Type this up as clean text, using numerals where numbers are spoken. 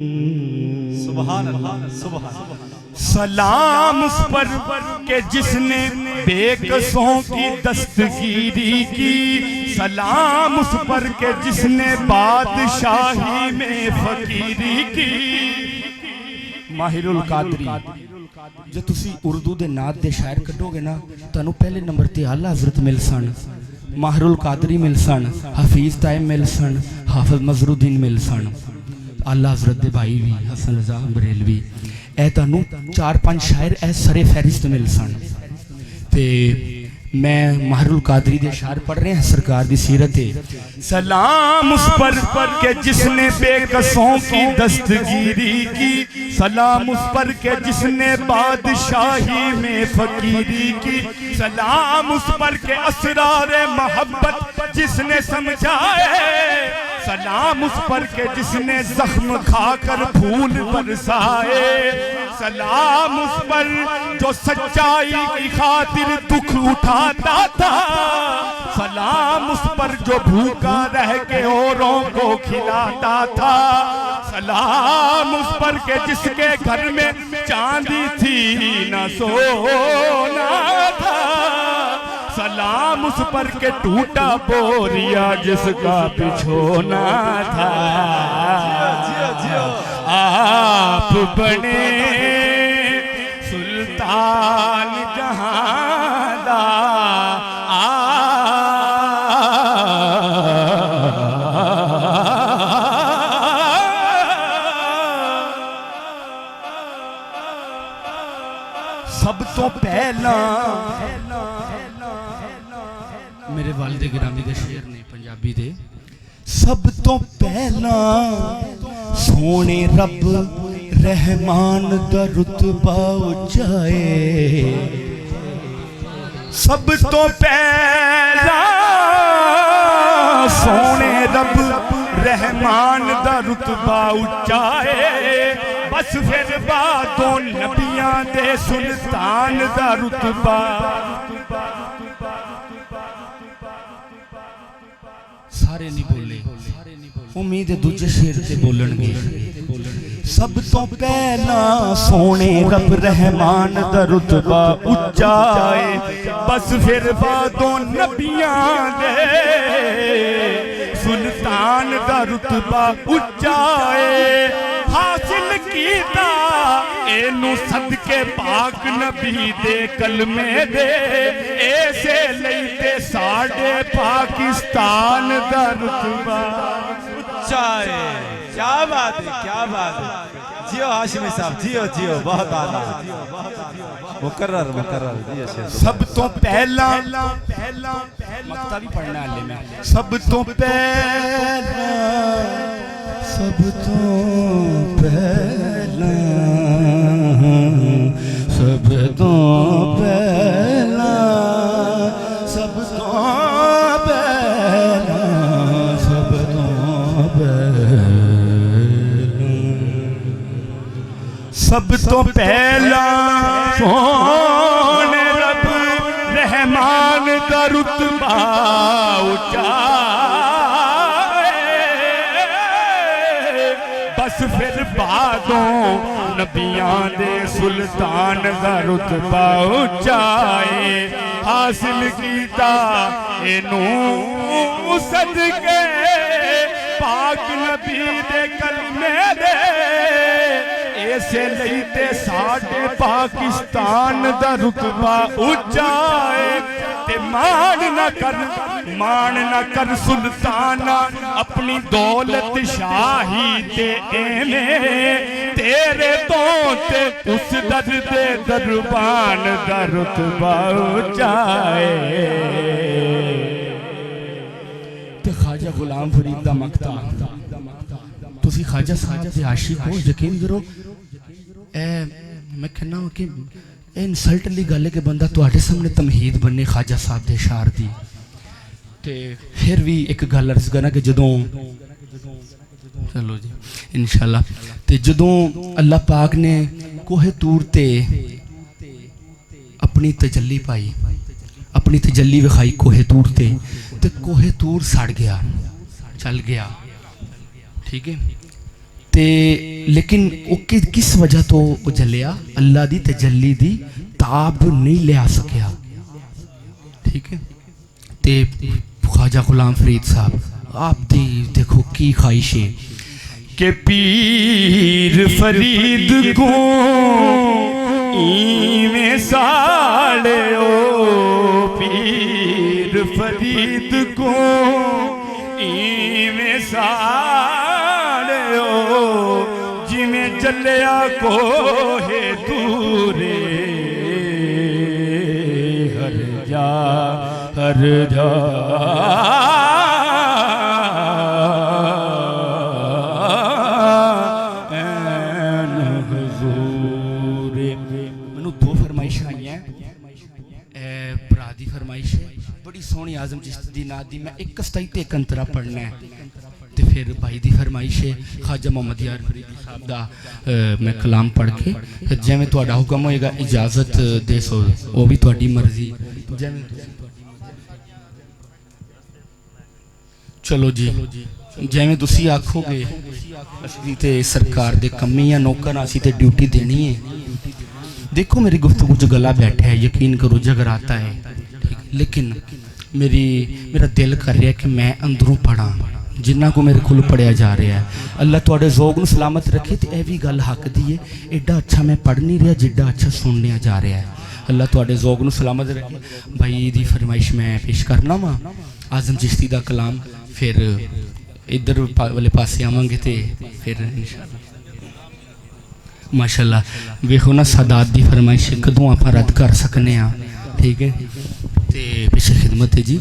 सुभान अल्लाह सुभान सलाम उस पर के जिसने बेकसों की दस्तगीरी की, सलाम उस पर के जिसने बादशाही में फकीरी की। माहिरुल कादरी जो तुसी उर्दू दे नात दे शायर कढोगे ना, तानू पहले नंबर ते आला हजरत मिल सन, माहिरुल कादरी मिल सन, हफीज ताइम मिल सन, हाफिज मजरुद्दीन मिल सन, आला हजरत दे भाई भी हसन रजा बरेलवी, ए तानू 4-5 शायर ए सरे फहरिस्त मिल सन। ते मैं माहिरुल कादरी दे शायर पढ़ रहे हैं, सरकार दी सीरत है। सलाम उस पर के जिसने बेकसों की दस्तगीरी की, सलाम उस पर के जिसने बादशाही में फकीरी की, सलाम उस पर के असरारे मोहब्बत जिसने समझाए, सलाम उस पर के जिसने जख्म खाकर फूल बरसाए, सलाम उस पर जो सच्चाई की खातिर दुख उठाता था, सलाम उस पर जो भूखा रह के औरों को खिलाता था, सलाम उस पर के जिसके घर में चांदी थी न सोना था, सलाम उस पर के टूटा बोरिया जिसका बिछोना था। आप बने सुल्तान जहां दा, सब तो पहला मेरे वालिद गिरामी दे शेर ने पंजाबी दे, सब तो पहला सोने रब रहमान दा रुतबा उचाए, सब तो पहला सोने रब रहमान दा रुतबा उचाए, बस फिर बादों नबियां दे सुल्तान दा रुतबा। सारे नहीं बोले, उम्मीद दूजे शेर ते बोलणगे। सब तो पहला सोने रब रहमान दा रुतबा उच्चा है, बस फिर बादों नबियां दे सुल्तान दा रुतबा उच्चा है। हासिल कीता एनू सदके पाक नबी दे कलमे दे, ऐसे लईते साडे पाकिस्तान दा रुतबा उच्चा है। क्या बात है, क्या बात है। जियो हाशिमी साहब, जियो जियो, बहुत आला, मुकर्रर मुकर्रर जियो शेर। सब तो पहला मक्ता भी पढ़ना है में, सब तो पहला, सब तो पहला, सब तो पहला, सब तो पहला, सब तो पहला, सब तो पहला सोने रब रहमान दा रुतबा उच्चा, बस फिर बादों नबियां दे सुल्तान दा रुतबा उचाए। हासिल कीता एनू सदके पाक नबी दे कलमे दे, ऐसे लईते साडे पाकिस्तान दा रुतबा उचाए। ते मान न कर सुल्ताना अपनी दौलत शाही ते एने, तेरे तो ते उस दर दे दरबान दा रुतबा उचाए। ते ख्वाजा गुलाम फरीद दा मक्ता, तुसी ख्वाजा साहब दे आशिक हो, यकीन करो मैं कहना कि इंसल्ट ली गल है कि बंदा तुहाडे सामने तमहीद बने ख्वाजा साहब दे शार दी। ते फिर भी एक गल अर्ज करा कि जदों, चलो जी इंशाल्लाह, ते जदों अल्लाह पाक ने कोहे तूर ते अपनी तजल्ली पाई, अपनी तजल्ली विखाई कोहे तूर ते कोहे तूर सड़ गया, चल गया, ठीक है। ते लेकिन वो किस वजह तो वो जलिया, अल्लाह दी तजल्ली दी ताब नहीं लिया सकिया। ठीक है, ते ख्वाजा गुलाम फरीद साहब आप दी देखो की ख्वाहिश है कि पीर फरीद को में साड़े ओ, पीर फरीद को में साड़े ओ, जिमें जलिया को है दूरे हर जा हर जा सोहनी आजम चिश्ती दी नात दी मैं एक सताई ते एक अंतरा पढ़ना है। तो फिर भाई दी फरमाइश है ख्वाजा मोहम्मद यार फरीदी साहब दा मैं कलाम पढ़ के जिवें तुहाडा हुक्म होएगा इजाजत दे सो, वो भी तुहाडी मर्जी। चलो जी, जिवें तुसी आखोगे असली ते सरकार दे कमी या नौकर असी ते ड्यूटी देनी है। देखो मेरी गुफ्तगू च गला बैठा है, यकीन करो जगराता है, लेकिन मेरा दिल कर रहा है कि मैं अंदरों पढ़ा जिन्ना को मेरे को पढ़िया जा रहा है। अल्लाह तुहाडे ज़ौक़ नूं सलामत रखे। तो यह भी गल हक दी है, एडा अच्छा मैं पढ़ नहीं रहा जिड्डा अच्छा सुनने जा रहा है। अल्लाह तुहाडे ज़ौक़ नूं सलामत रखे। भाई दी फरमाइश मैं पेश करना वा आज़म चिश्ती दा कलाम, फिर इधर वाले पासे आवांगे तो फिर इंशाअल्लाह माशाअल्लाह वेखो ना सादात दी फरमाइश कदों आप रद्द कर सकने हैं। ठीक है, ते पिछे खिदमत है जी।